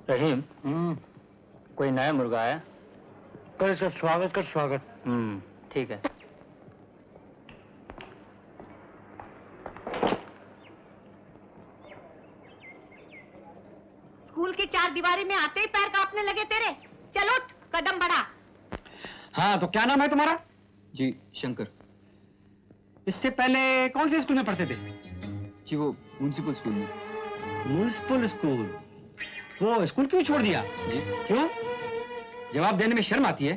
रहीम, कोई नया मुर्गा आया? कर इसका स्वागत कर, स्वागत। ठीक है। स्कूल की चार दीवारी में आते ही पैर कांपने लगे तेरे। चल उठ, कदम बढ़ा। हाँ, तो क्या नाम है तुम्हारा? जी शंकर। इससे पहले कौन से स्कूल में पढ़ते थे? जी वो म्युनिसिपल स्कूल में। Municipal school? वो स्कूल क्यों छोड़ दिया? जी क्यों? जवाब देने में शर्म आती है।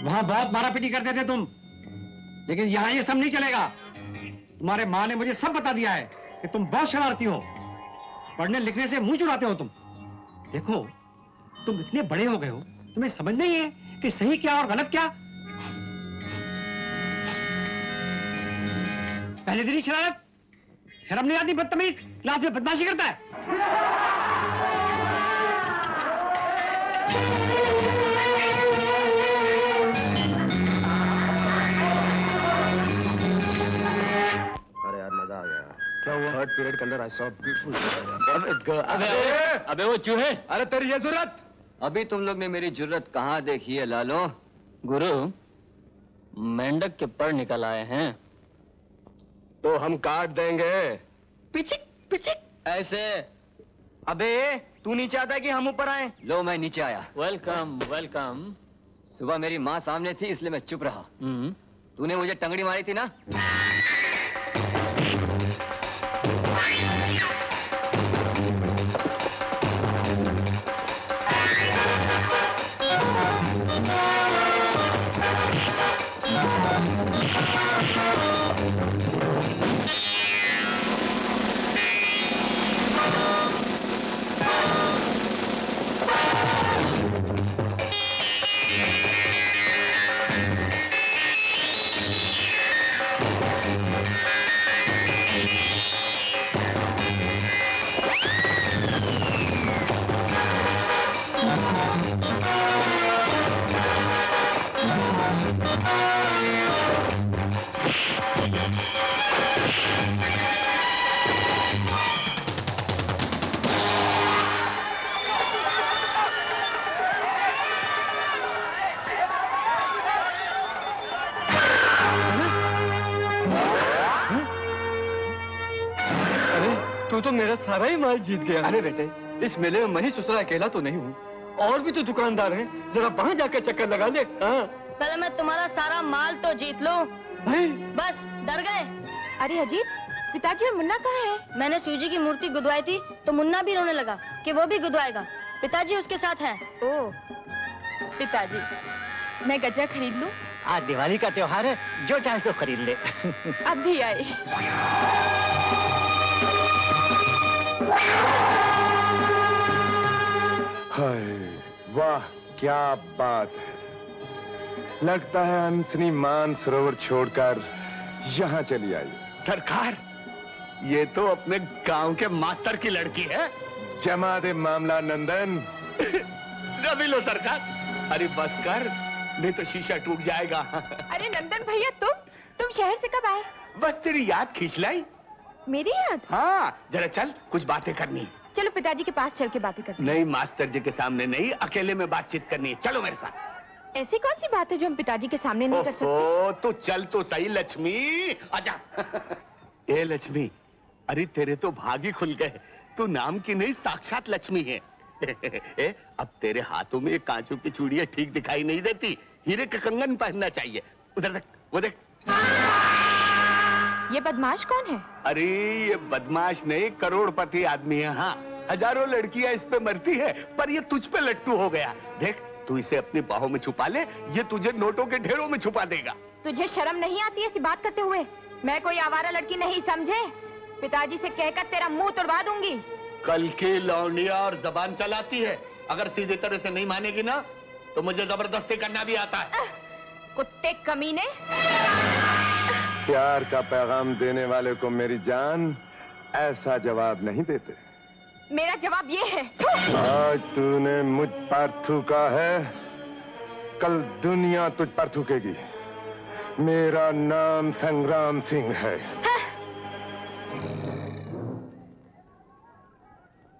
वहां बहुत मारापीटी करते थे तुम, लेकिन यहाँ ये सब नहीं चलेगा। तुम्हारे माँ ने मुझे सब बता दिया है कि तुम बहुत शरारती हो, पढ़ने लिखने से मुंह चुराते हो तुम। देखो, तुम इतने बड़े हो गए हो, तुम्हें समझ नहीं है कि सही क्या और गलत क्या। पहले दिन ही शरारत, शर्म नहीं आती? बदतमीज, क्लास में बदमाशी करता है। अरे यार मजा आ गया। क्या हुआ? थर्ड पीरियड के अंदर आई सॉ ब्यूटीफुल। अबे वो चूहे, अरे तेरी ये जरूरत। अभी तुम लोग ने मेरी जरूरत कहाँ देखी है लालो? गुरु, मेंढक के पर निकल आए हैं। तो हम काट देंगे। पिचिक पिचिक ऐसे। अबे तू नीचे आता है कि हम ऊपर आए? लो मैं नीचे आया। Welcome welcome. सुबह मेरी माँ सामने थी इसलिए मैं चुप रहा। तूने मुझे टंगड़ी मारी थी ना? तू तो मेरा सारा ही माल जीत गया। अरे बेटे, इस मेले में मैं ही ससुरा अकेला तो नहीं हूँ, और भी तो दुकानदार हैं। जरा वहाँ जाकर चक्कर लगा ले। हाँ, पहले मैं तुम्हारा सारा माल तो जीत लूं। भाई बस डर गए? अरे अजीत, पिताजी और मुन्ना कहाँ है? मैंने सूजी की मूर्ति गुदवाई थी तो मुन्ना भी रोने लगा कि वो भी गुदवाएगा। पिताजी उसके साथ है। ओह, पिताजी, मैं गजा खरीद लूं? आज दिवाली का त्योहार है, जो चाहे सो खरीद ले। अब भी आई। हाय, वाह क्या बात है। लगता है अंतनी मान सरोवर छोड़कर यहाँ चली आई। सरकार, ये तो अपने गांव के मास्टर की लड़की है। जमा दे मामला नंदन। रवि लो सरकार। अरे बस कर, नहीं तो शीशा टूट जाएगा। अरे नंदन भैया, तुम शहर से कब आए? बस तेरी याद खींच लाई। मेरी याद? हाँ, जरा चल, कुछ बातें करनी। चलो पिताजी के पास चल के बातें करते हैं। नहीं, मास्टर जी के सामने नहीं, अकेले में बातचीत करनी है। चलो मेरे साथ। ऐसी कौन सी बात है जो हम पिताजी के सामने नहीं कर सकते? ओहो, तो चल तो सही लक्ष्मी, आजा। ए लक्ष्मी, अरे तेरे तो भाग ही खुल गए। तू नाम की नहीं, साक्षात लक्ष्मी है। अब तेरे हाथों में कांचों की चूड़ियां ठीक दिखाई नहीं देती, हीरे का कंगन पहनना चाहिए। उधर देख, वो देख। ये बदमाश कौन है? अरे ये बदमाश नहीं, करोड़पति आदमी है। हाँ, हजारों लड़कियां इस पे मरती है, पर ये तुझ पे लट्टू हो गया। देख, तू इसे अपनी बाहों में छुपा ले, ये तुझे नोटों के ढेरों में छुपा देगा। तुझे शर्म नहीं आती ऐसी बात करते हुए? मैं कोई आवारा लड़की नहीं, समझे? पिताजी से कहकर तेरा मुंह तोड़वा दूंगी। कल की लौंडिया और जबान चलाती है। अगर सीधी तरह से नहीं मानेगी ना, तो मुझे जबरदस्ती करना भी आता है। कुत्ते कमीने। प्यार का पैगाम देने वाले को मेरी जान ऐसा जवाब नहीं देते। मेरा जवाब ये है। आज तूने मुझ पर थूका है, कल दुनिया तुझ पर थूकेगी। मेरा नाम संग्राम सिंह है।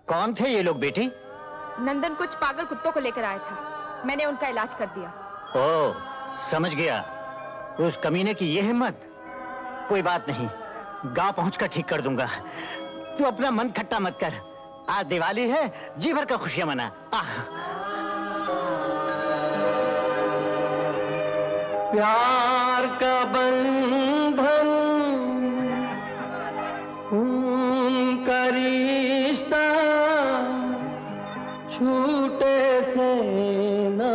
कौन थे ये लोग बेटी? नंदन कुछ पागल कुत्तों को लेकर आया था, मैंने उनका इलाज कर दिया। ओ, समझ गया। उस कमीने की ये हिम्मत। कोई बात नहीं, गांव पहुंचकर ठीक कर दूंगा। तू अपना मन खट्टा मत कर। आज दिवाली है, जी भर का खुशियां मना। प्यार का बंधन, खून का रिश्ता, छूटे से ना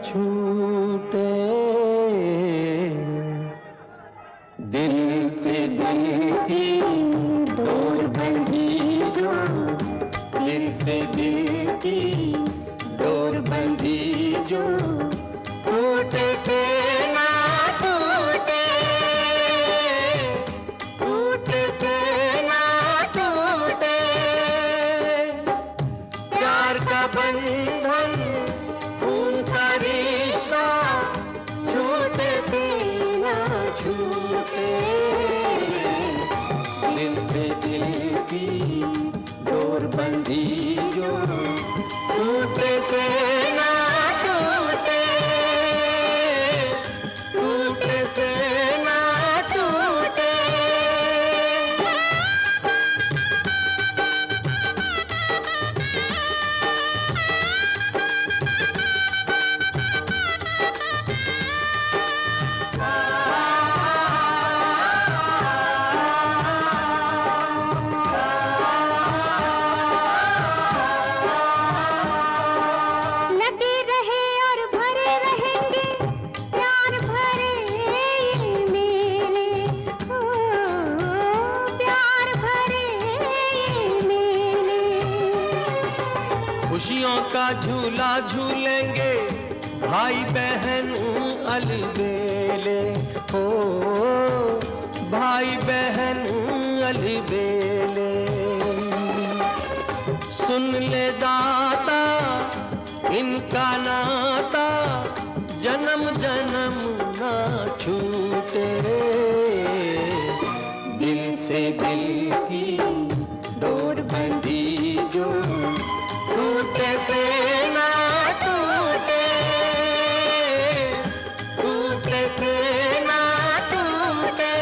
छूटे, दिल से दिल की डोर बंधी जो, दिल से दिल की डोर बंधी जो, टूटे से ना टूटे, टूटे से ना टूटे, प्यार का बंधन, खून का रिश्ता, छूटे से ना छूटे, दिल से दिल की डोर बंधी जो, टूटे से ना टूटे, टूटे से ना टूटे। लगे रहे और भरे रहेंगे प्यार भरे ये मेले, ओ प्यार भरे ये मेले। खुशियों का झूला झूलेंगे भाई बहन अलबेले, हो भाई बहन अलबेले। सुन ले दाता इनका नाता, जन्म जन्म ना छूटे, दिल से दिल की डोर बंधी जो, टूटे से ना टूटे, टूटे से ना टूटे।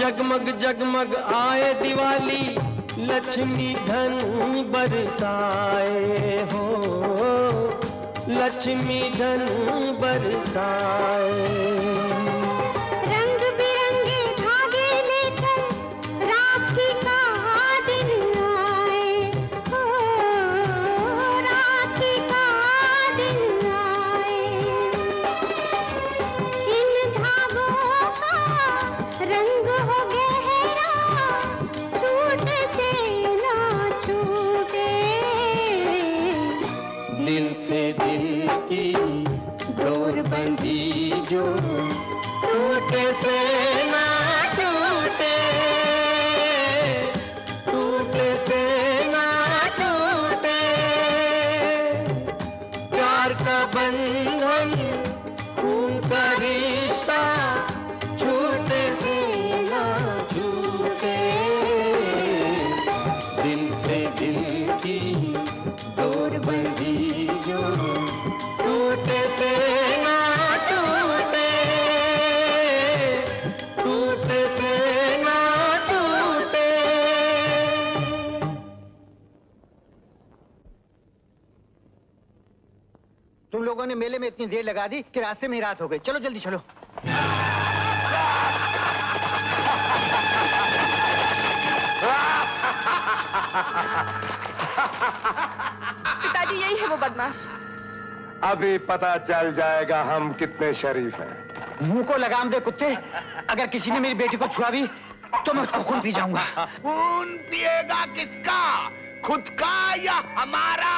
जगमग जगमग आए दिवाली, लक्ष्मी धन बरसाए, हो लक्ष्मी धन बरसाए। रंग बिरंगे धागे लेकर राखी का दिन आए, ओ राखी का दिन आए। इन धागों का रंग हो गहरा, छूटे से ना छूटे, दिल से दिल की डोर बंधी जो, टूटे से ना टूटे, टूटे से ना टूटे, प्यार का बंधन, खून का रिश्ता, छूटे से ना छूटे, दिल से दिल की डोर बंधी जो, टूटे से ना टूटे, टूटे से ना टूटे। तुम लोगों ने मेले में इतनी देर लगा दी कि रास्ते में ही रात हो गई। चलो जल्दी चलो। पिताजी यही है वो बदमाश। अभी पता चल जाएगा हम कितने शरीफ हैं। मुंह को लगाम दे कुत्ते। अगर किसी ने मेरी बेटी को छुआ भी तो मैं उसको खून पी जाऊंगा। खून पिएगा किसका, खुद का या हमारा?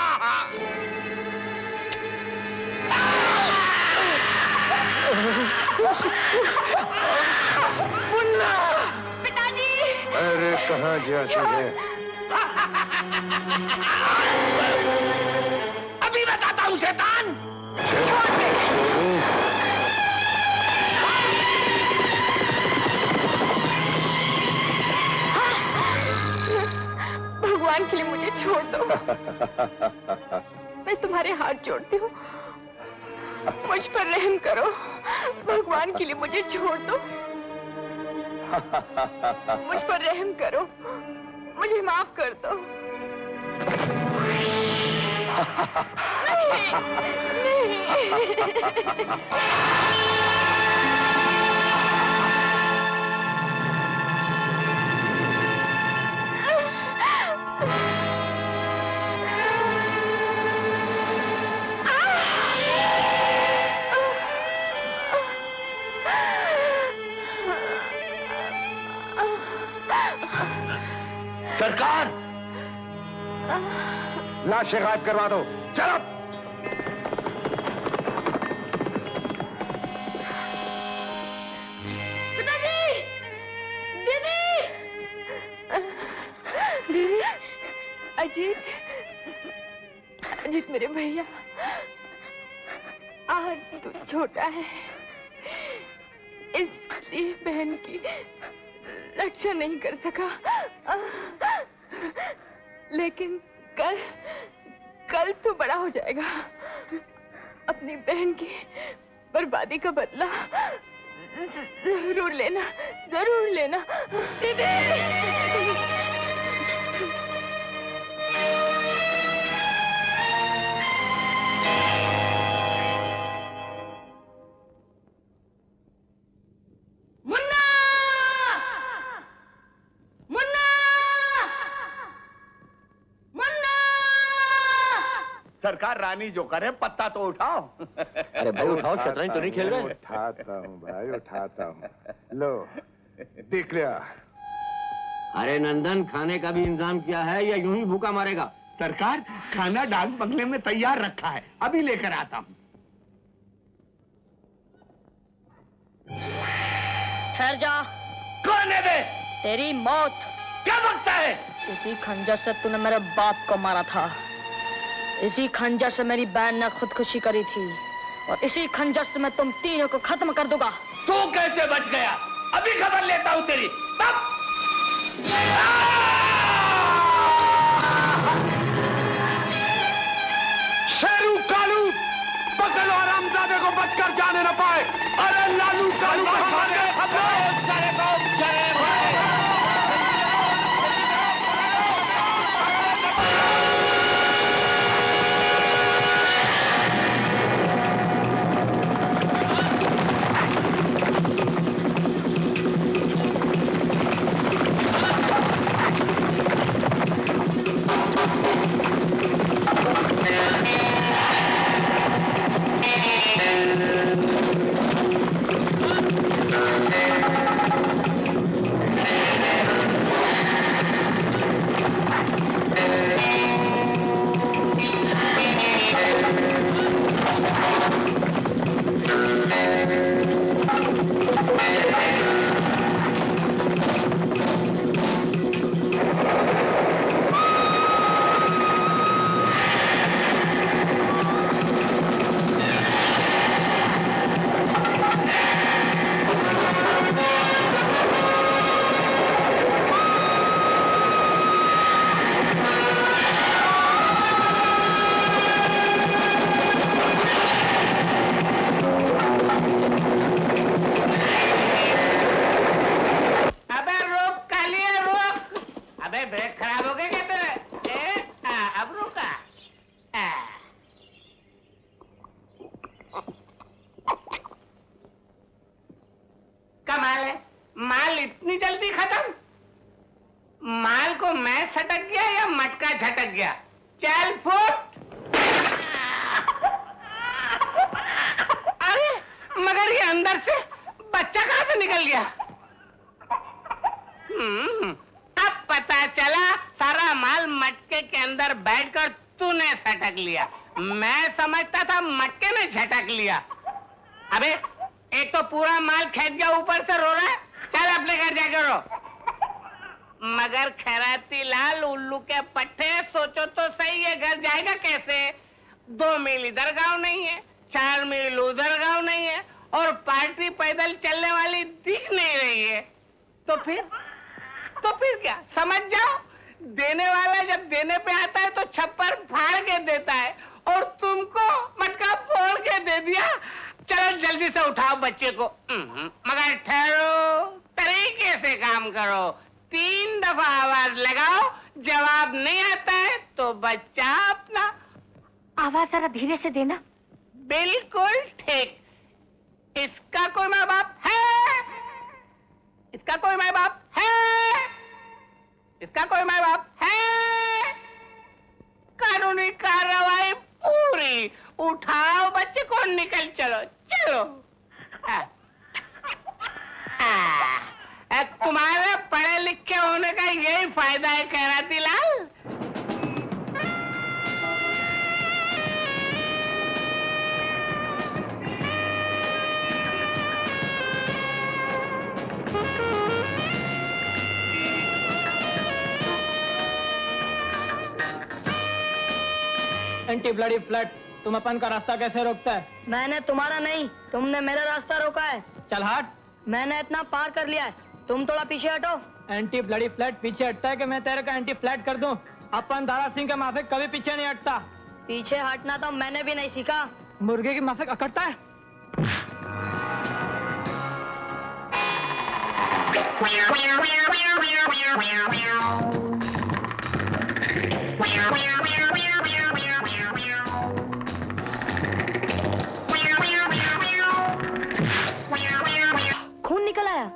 मुन्ना! कहाँ जाती है? अभी बताता हूँ शैतान। छोड़ दे। भगवान के लिए मुझे छोड़ दो। मैं तुम्हारे हाथ जोड़ती हूँ, मुझ पर रहम करो। भगवान के लिए मुझे छोड़ दो, मुझ पर रहम करो, मुझे माफ कर दो। नहीं। सरकार, लाशें गायब करवा दो। चलो। पिताजी, दीदी, दीदी, अजीत, अजीत मेरे भैया, आज तू छोटा है, इसलिए बहन की रक्षा नहीं कर सका, लेकिन कल तू बड़ा हो जाएगा। अपनी बहन की बर्बादी का बदला जरूर लेना, जरूर लेना। दीदी, सरकार, रानी जो करे पत्ता तो उठाओ। अरे भाई उठाओ, शतरंज तो नहीं खेल रहे? उठाता हूँ भाई, उठाता हूँ। लो, देख लिया। अरे नंदन, खाने का भी इंतजाम किया है या यूं ही भूखा मारेगा? सरकार, खाना डाक बंगले में तैयार रखा है, अभी लेकर आता हूँ। ठहर जा। कौन है बे? तेरी मौत। क्या बकता है? इसी खंजर से तूने मेरे बाप को मारा था, इसी खंजर से मेरी बहन ने खुदकुशी करी थी, और इसी खंजर से मैं तुम तीनों को खत्म कर दूंगा। तू कैसे बच गया? अभी खबर लेता हूँ तेरी। तब शेरू कालू, पकड़ो हरामजादे को, बचकर जाने न पाए। अरे लालू कालू को मार गए। कमाल है, माल इतनी जल्दी खत्म? माल को मैं सटक गया या मटका झटक गया? चल फुट। अरे मगर ये अंदर से बच्चा कहां से निकल गया? अब पता चला सारा माल मटके के अंदर बैठकर तूने सटक लिया। मैं समझता था मटके में झटक लिया। अबे एक तो पूरा माल खेत गया, ऊपर से रो रहा है। चल अपने घर जाकर रो। मगर खैराती लाल उल्लू के पट्टे, सोचो तो सही है, घर जाएगा कैसे? 2 मील इधर गांव नहीं है, 4 मील उधर गांव नहीं है, और पार्टी पैदल चलने वाली दिख नहीं रही है। तो फिर क्या? समझ जाओ, देने वाला जब देने पे आता है तो छप्पर फाड़ के देता है, और तुमको मटका फोड़ के दे दिया। चलो जल्दी से उठाओ बच्चे को। मगर ठहरो, तरीके से काम करो। 3 दफा आवाज लगाओ, जवाब नहीं आता है तो बच्चा अपना। आवाज जरा धीरे से देना। बिल्कुल ठीक। इसका कोई माँ बाप है? इसका कोई माँ बाप है? इसका कोई माँ बाप है? कानूनी कार्रवाई पूरी। उठाओ बच्चे को, निकल चलो चलो। तुम्हारे पढ़े लिखे होने का यही फायदा है खैराती लाल। एंटी ब्लडी फ्लैट, तुम अपन का रास्ता कैसे रोकता है? मैंने तुम्हारा नहीं, तुमने मेरा रास्ता रोका है। चल हट। मैंने इतना पार कर लिया है, तुम थोड़ा पीछे हटो। एंटी ब्लडी फ्लैट पीछे हटता है कि मैं तेरे का एंटी फ्लैट कर दूं? अपन दारा सिंह के माफिक कभी पीछे नहीं हटता। पीछे हटना तो मैंने भी नहीं सीखा। मुर्गे की माफिक अकड़ता है। खून निकल आया।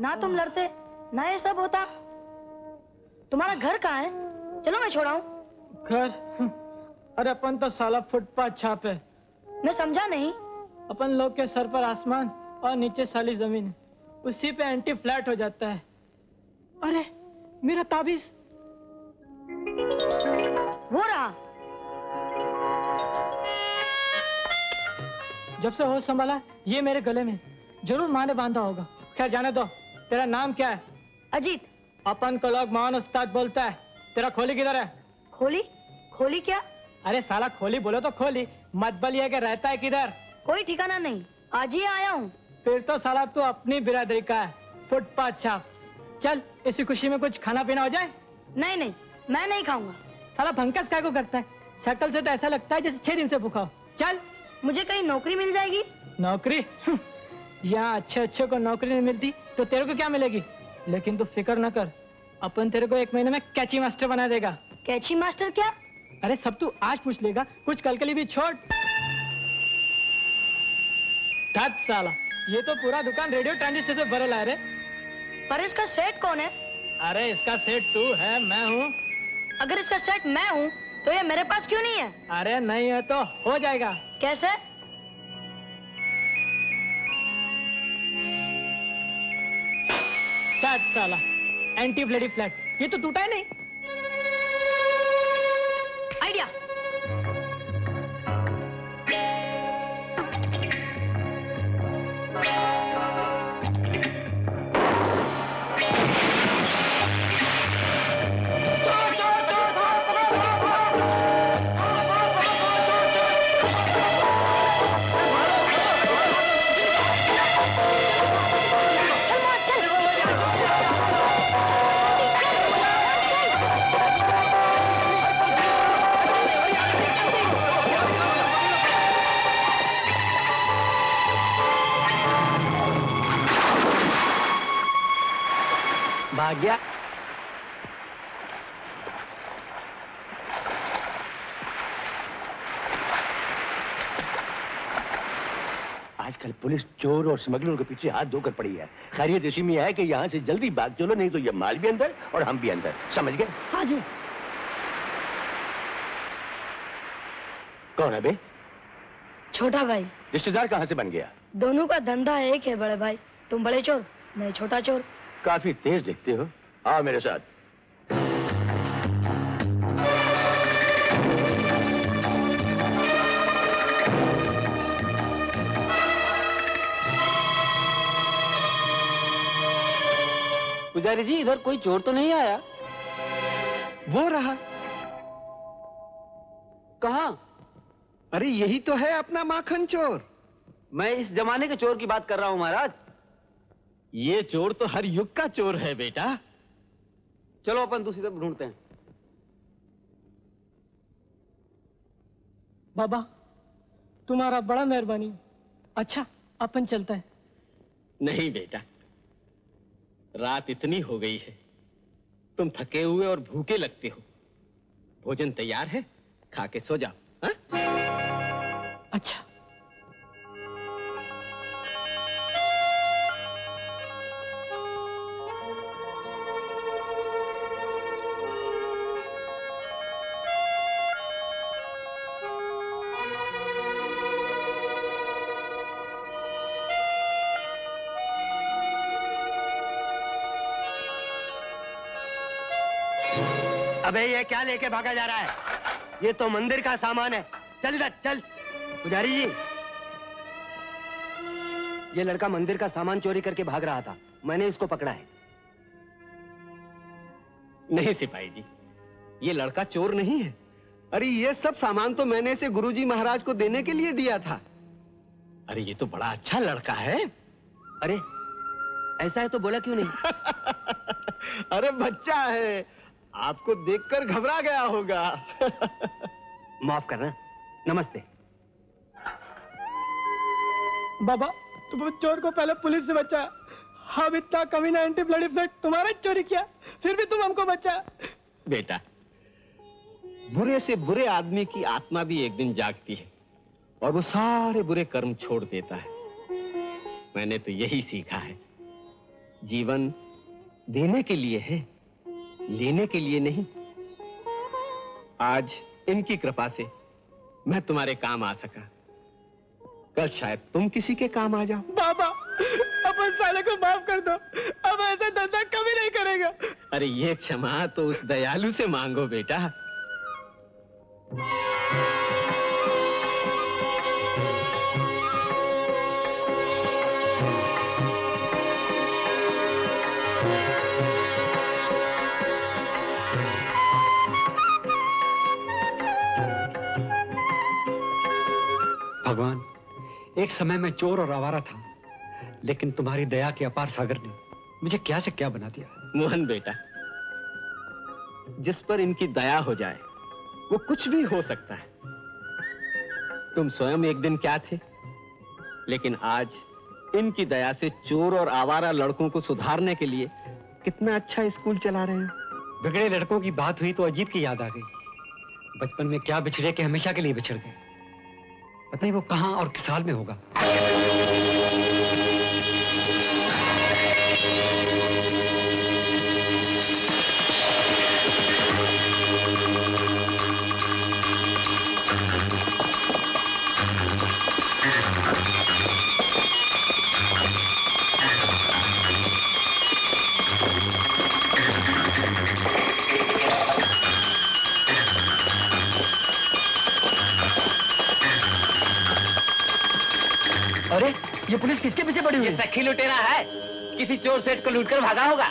ना तुम लड़ते, ना ये सब होता। तुम्हारा घर कहाँ है? चलो मैं छोड़ाऊं। घर? अरे अपन तो साला फुटपाथ छापे। मैं समझा नहीं। अपन लोग के सर पर आसमान और नीचे साली जमीन है, उसी पे एंटी फ्लैट हो जाता है। अरे मेरा ताबीज वो रहा। जब से होश संभाला ये मेरे गले में, जरूर माँ ने बांधा होगा। खैर जाने दो। तेरा नाम क्या है? अजीत। अपन को लोग मान उस्ताद बोलता है। तेरा खोली किधर है? खोली? खोली क्या? अरे साला खोली बोलो तो खोली, मत बलिए के रहता है किधर? कोई ठिकाना नहीं, आज ही आया हूँ। फिर तो साला तू अपनी बिरादरी का है, फुटपाथ छाप। चल इसी खुशी में कुछ खाना पीना हो जाए। नहीं नहीं, मैं नहीं खाऊंगा। साला भंकस काय को करता है? शक्ल से तो ऐसा लगता है जैसे 6 दिन से भूखा हो। चल। मुझे कहीं नौकरी मिल जाएगी? नौकरी? यहाँ अच्छे को नौकरी नहीं मिलती तो तेरे को क्या मिलेगी? लेकिन तू फिक्र न कर, अपन तेरे को 1 महीने में कैची मास्टर बना देगा। कैची मास्टर क्या? अरे सब तू आज पूछ लेगा, कुछ कल के लिए भी छोड़। साला ये तो पूरा दुकान रेडियो ट्रांजिस्टर से भरल है रे। पर इसका सेठ कौन है? अरे इसका सेठ तू है, मैं हूँ। अगर इसका सेठ मैं हूँ तो ये मेरे पास क्यों नहीं है? अरे नहीं है तो हो जाएगा। कैसे? साला एंटी ब्लडी फ्लैट, ये तो टूटा ही नहीं। आइडिया। भाग्या। आजकल पुलिस चोर और स्मगलरों के पीछे हाथ धोकर पड़ी है। खैरियत इसी में है कि यहाँ से जल्दी भाग चलो, नहीं तो ये माल भी अंदर और हम भी अंदर। समझ गए? हाँ जी। कौन है बे? छोटा भाई। रिश्तेदार कहाँ से बन गया? दोनों का धंधा एक है बड़े भाई। तुम बड़े चोर, मैं छोटा चोर। काफी तेज दिखते हो। आओ मेरे साथ। पुजारी जी, इधर कोई चोर तो नहीं आया? वो रहा। कहाँ? अरे यही तो है अपना माखन चोर। मैं इस जमाने के चोर की बात कर रहा हूँ महाराज। ये चोर तो हर युग का चोर है बेटा। चलो अपन दूसरी तरफ ढूंढते हैं। बाबा, तुम्हारा बड़ा मेहरबानी। अच्छा, अपन चलते हैं। नहीं बेटा, रात इतनी हो गई है, तुम थके हुए और भूखे लगते हो। भोजन तैयार है, खा के सो जाओ। हाँ? अच्छा। अबे ये क्या लेके भागा जा रहा है? ये तो मंदिर का सामान है। चल इधर चल। पुजारी जी, ये लड़का मंदिर का सामान चोरी करके भाग रहा था, मैंने इसको पकड़ा है। नहीं सिपाही जी, ये लड़का चोर नहीं है। अरे ये सब सामान तो मैंने इसे गुरुजी महाराज को देने के लिए दिया था। अरे ये तो बड़ा अच्छा लड़का है। अरे ऐसा है तो बोला क्यों नहीं? अरे बच्चा है, आपको देखकर घबरा गया होगा। माफ करना। नमस्ते। बाबा, तुम चोर को पहले पुलिस से बचाया, हम इतना कमीना एंटी ब्लडी फ्लैट तुम्हारा चोरी किया, फिर भी तुम हमको बचाया। बेटा, बुरे से बुरे आदमी की आत्मा भी एक दिन जागती है और वो सारे बुरे कर्म छोड़ देता है। मैंने तो यही सीखा है, जीवन देने के लिए है, लेने के लिए नहीं। आज इनकी कृपा से मैं तुम्हारे काम आ सका, कल शायद तुम किसी के काम आ जाओ। बाबा, अपन साले को माफ कर दो, अब ऐसा धंधा कभी नहीं करेगा। अरे ये क्षमा तो उस दयालु से मांगो बेटा। भगवान, एक समय मैं चोर और आवारा था, लेकिन तुम्हारी दया के अपार सागर ने मुझे क्या से क्या बना दिया। मोहन बेटा, जिस पर इनकी दया हो जाए वो कुछ भी हो सकता है। तुम स्वयं एक दिन क्या थे, लेकिन आज इनकी दया से चोर और आवारा लड़कों को सुधारने के लिए कितना अच्छा स्कूल चला रहे हो। बिगड़े लड़कों की बात हुई तो अजीत की याद आ गई। बचपन में क्या बिछड़े के हमेशा के लिए बिछड़ गए। पता नहीं वो कहां और किस हाल में होगा। अरे ये पुलिस किसके पीछे पड़ी हुई है? सखी लुटेरा है, किसी चोर सेठ को लूटकर भागा होगा।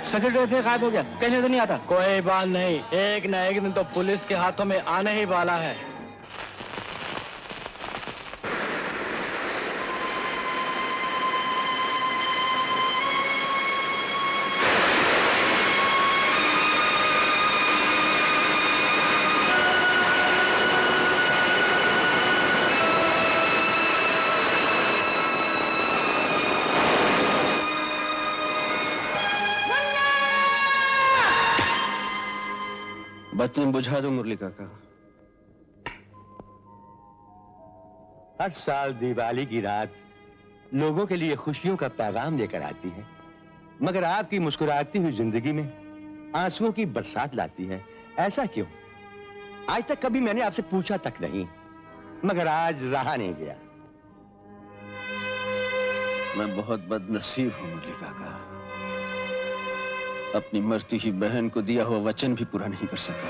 सेक्रेटरी फिर गायब हो गया, कहने तो नहीं आता। कोई बात नहीं, एक न एक दिन तो पुलिस के हाथों में आने ही वाला है। बत्ती बुझा दो मुरली काका। हर साल दिवाली की रात लोगों के लिए खुशियों का पैगाम लेकर आती है, मगर आपकी मुस्कुराती हुई जिंदगी में आंसुओं की बरसात लाती है। ऐसा क्यों? आज तक कभी मैंने आपसे पूछा तक नहीं, मगर आज रहा नहीं गया। मैं बहुत बदनसीब हूं मुरली काका, अपनी मरती हुई बहन को दिया हुआ वचन भी पूरा नहीं कर सका।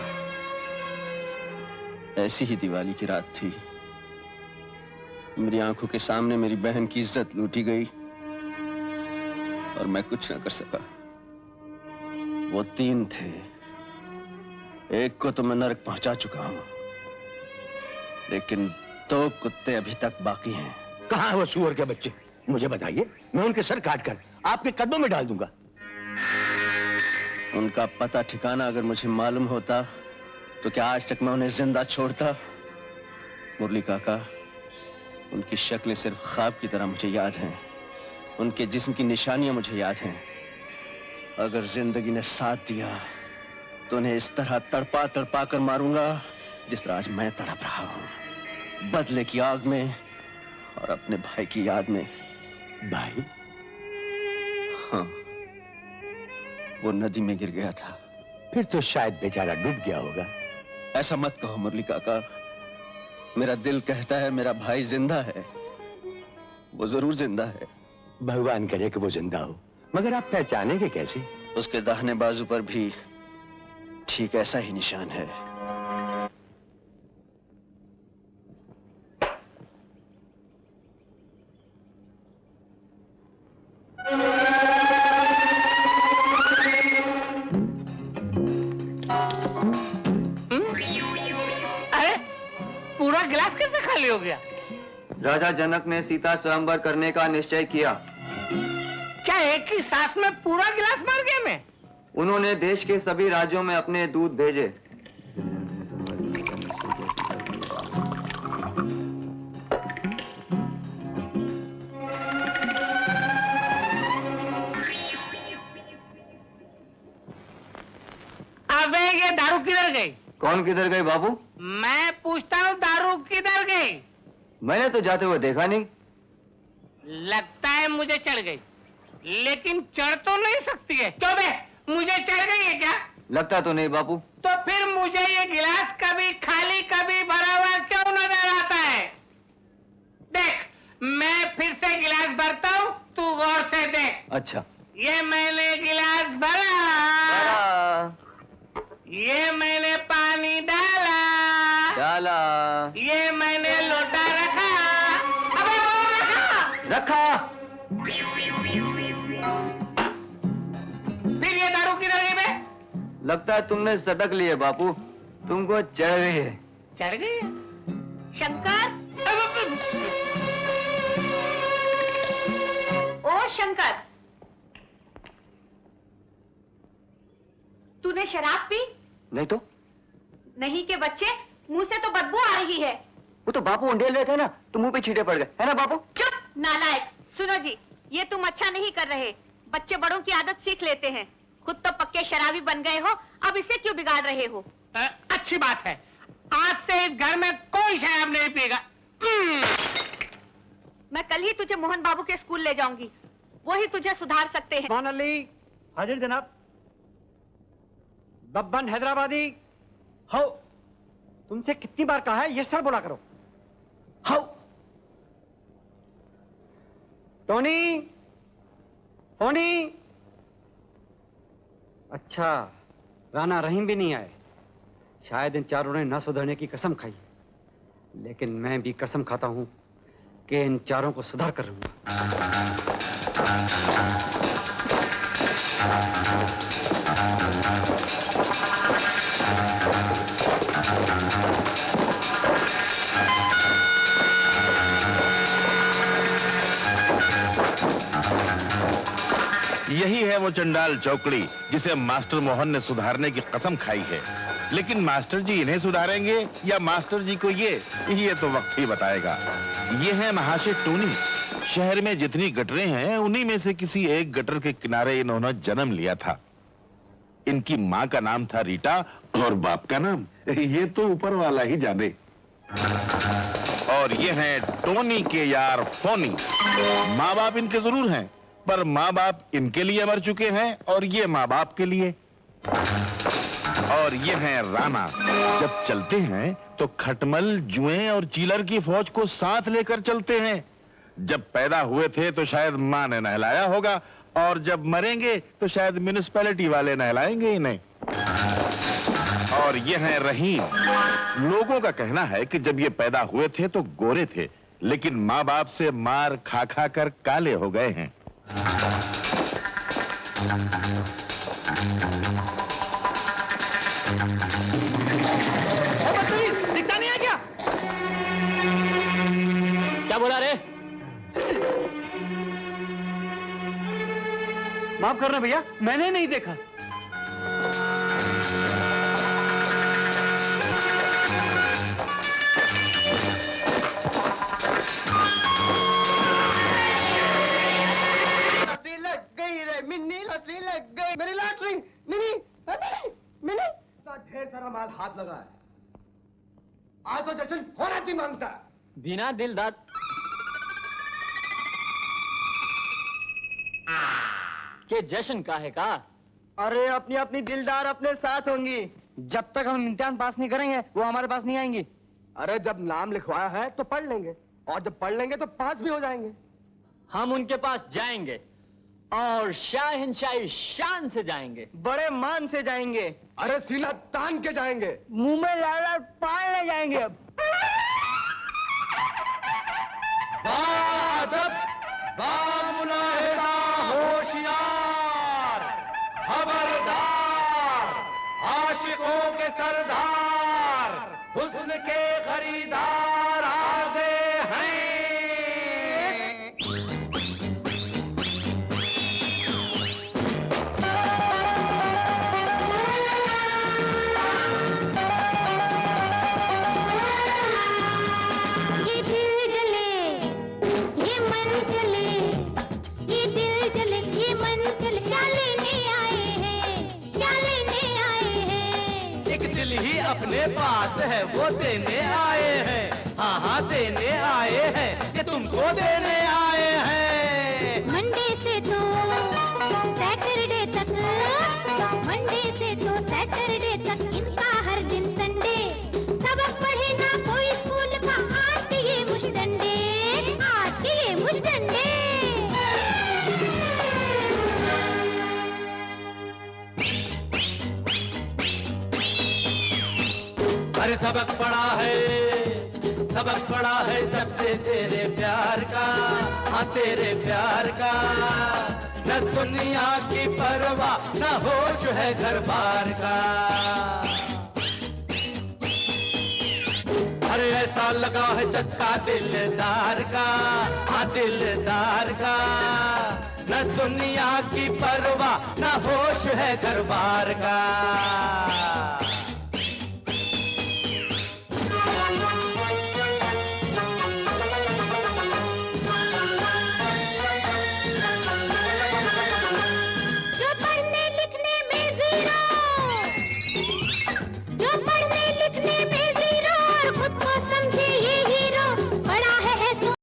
ऐसी ही दिवाली की रात थी, मेरी आंखों के सामने मेरी बहन की इज्जत लूटी गई और मैं कुछ ना कर सका। वो 3 थे, एक को तो मैं नरक पहुंचा चुका हूं, लेकिन 2 कुत्ते अभी तक बाकी हैं। कहां है वो सुअर के बच्चे? मुझे बताइए, मैं उनके सर काटकर आपके कदमों में डाल दूंगा। उनका पता ठिकाना अगर मुझे मालूम होता तो क्या आज तक मैं उन्हें जिंदा छोड़ता? मुरली काका, उनकी शक्लें सिर्फ ख्वाब की तरह मुझे याद हैं, उनके जिस्म की निशानियां मुझे याद हैं। अगर जिंदगी ने साथ दिया तो उन्हें इस तरह तड़पा तड़पा कर मारूंगा जिस तरह आज मैं तड़प रहा हूं, बदले की आग में और अपने भाई की याद में। भाई? हाँ, वो नदी में गिर गया था। फिर तो शायद बेचारा डूब गया होगा। ऐसा मत कहो मुरली काका, मेरा दिल कहता है मेरा भाई जिंदा है, वो जरूर जिंदा है। भगवान करे कि वो जिंदा हो, मगर आप पहचानेंगे कैसे? उसके दाहिने बाजू पर भी ठीक ऐसा ही निशान है। पूरा गिलास कैसे खाली हो गया? राजा जनक ने सीता स्वयंवर करने का निश्चय किया। क्या एक ही सांस में पूरा गिलास मार गया मैं? उन्होंने देश के सभी राज्यों में अपने दूत भेजे। अबे ये दारू किधर गई? कौन किधर गई बाबू? मैं पूछता हूँ दारू किधर गई? मैंने तो जाते हुए देखा नहीं। लगता है मुझे चढ़ गई, लेकिन चढ़ तो नहीं सकती है। क्यों बे, मुझे चढ़ गई है क्या? लगता तो नहीं बापू। तो फिर मुझे ये गिलास कभी खाली कभी भरा हुआ क्यों नजर आता है? देख, मैं फिर से गिलास भरता हूँ, तू गौर से देख। अच्छा। ये मैंने गिलास भरा, ये मैंने पानी डाला, ये मैंने लोटा रखा। अबे वो रखा। फिर ये दारू किधर गई बे? लगता है तुमने सटक ली है बापू, तुमको चढ़ गई है। चढ़ गई है? शंकर, ओ शंकर, तूने शराब पी? नहीं तो। नहीं के बच्चे, मुंह से तो बदबू आ रही है। वो तो बापू उंडेल रहे थे ना, तो मुंह पे छींटे पड़ गए, है ना बापू? चुप नालायक। सुनो जी, ये तुम अच्छा नहीं कर रहे। बच्चे बड़ों की आदत सीख लेते हैं। खुद तो पक्के शराबी बन गए हो, अब इसे क्यों बिगाड़ रहे हो? अच्छी बात है, आज से इस घर में कोई शराब नहीं पिएगा। मैं कल ही तुझे मोहन बाबू के स्कूल ले जाऊंगी, वो ही तुझे सुधार सकते हैं। मान अली हाजिर जनाब। बब्बन हैदराबादी हो। तुमसे कितनी बार कहा है ये सर बोला करो। हो। Tony, Tony. अच्छा, राना रहीम भी नहीं आए। शायद इन चारों ने न सुधरने की कसम खाई, लेकिन मैं भी कसम खाता हूं कि इन चारों को सुधार कर रहूंगा। यही है वो चंडाल चौकड़ी जिसे मास्टर मोहन ने सुधारने की कसम खाई है। लेकिन मास्टर जी इन्हें सुधारेंगे या मास्टर जी को ये तो वक्त ही बताएगा। ये है महाशय टोनी। शहर में जितनी गटरें हैं उन्हीं में से किसी एक गटर के किनारे इन्होंने जन्म लिया था। इनकी माँ का नाम था रीटा और बाप का नाम ये तो ऊपर वाला ही जाने। और ये हैं टोनी के यार फोनी। माँ बाप इनके जरूर हैं, पर माँ बाप इनके लिए मर चुके हैं और ये माँ बाप के लिए। और ये हैं राणा। जब चलते हैं तो खटमल, जुएं और चीलर की फौज को साथ लेकर चलते हैं। जब पैदा हुए थे तो शायद माँ ने नहलाया होगा, और जब मरेंगे तो शायद म्युनिसिपैलिटी वाले नहलाएंगे इन्हें। और ये हैं रहीम। लोगों का कहना है कि जब ये पैदा हुए थे तो गोरे थे, लेकिन माँ बाप से मार खा खा कर काले हो गए हैं। दिखता नहीं है क्या? क्या बोला रे? माफ करना भैया, मैंने नहीं देखा। मिन्नी लॉटरी लग गई। मेरी लॉटरी मिनी मिनी मिनी। ढेर सारा माल हाथ लगा है। आज तो जश्न होना चाहिए मांगता। बिना दिलदार के जश्न का है का? अरे अपनी अपनी दिलदार अपने साथ होंगी। जब तक हम इम्तिहान पास नहीं करेंगे वो हमारे पास नहीं आएंगी। अरे जब नाम लिखवाया है तो पढ़ लेंगे, और जब पढ़ लेंगे तो पास भी हो जाएंगे। हम उनके पास जाएंगे और शाहनशाही शान से जाएंगे, बड़े मान से जाएंगे। अरे सीना तान के जाएंगे, मुंह में लाल पाए जाएंगे। होशियार, खबरदार, आशिकों के सरदार, हुस्न के खरीदार आगे हैं। ये दिल जले, ये मन जले, ये दिल जले, ये मन जले। क्या लेने आए हैं, क्या लेने आए हैं? एक दिल ही अपने पास है वो देने आए हैं। हाँ हाँ देने आए हैं, ये तुमको देने आए हैं। मंडे से तो सैटरडे तक, मंडे से तो सैटरडे तक इनका हर दिन संडे। सबक पढ़े ना कोई स्कूल का, आज के ये मुश्तंडे, आज के ये मुश्तंडे। अरे सबक पढ़ा है जब से तेरे प्यार का, हाँ तेरे प्यार का। न दुनिया की परवाह, न होश है घर बार का। अरे ऐसा लगा है चस्का दिलदार का, हाँ दिलदार का। न दुनिया की परवाह, न होश है घर बार का।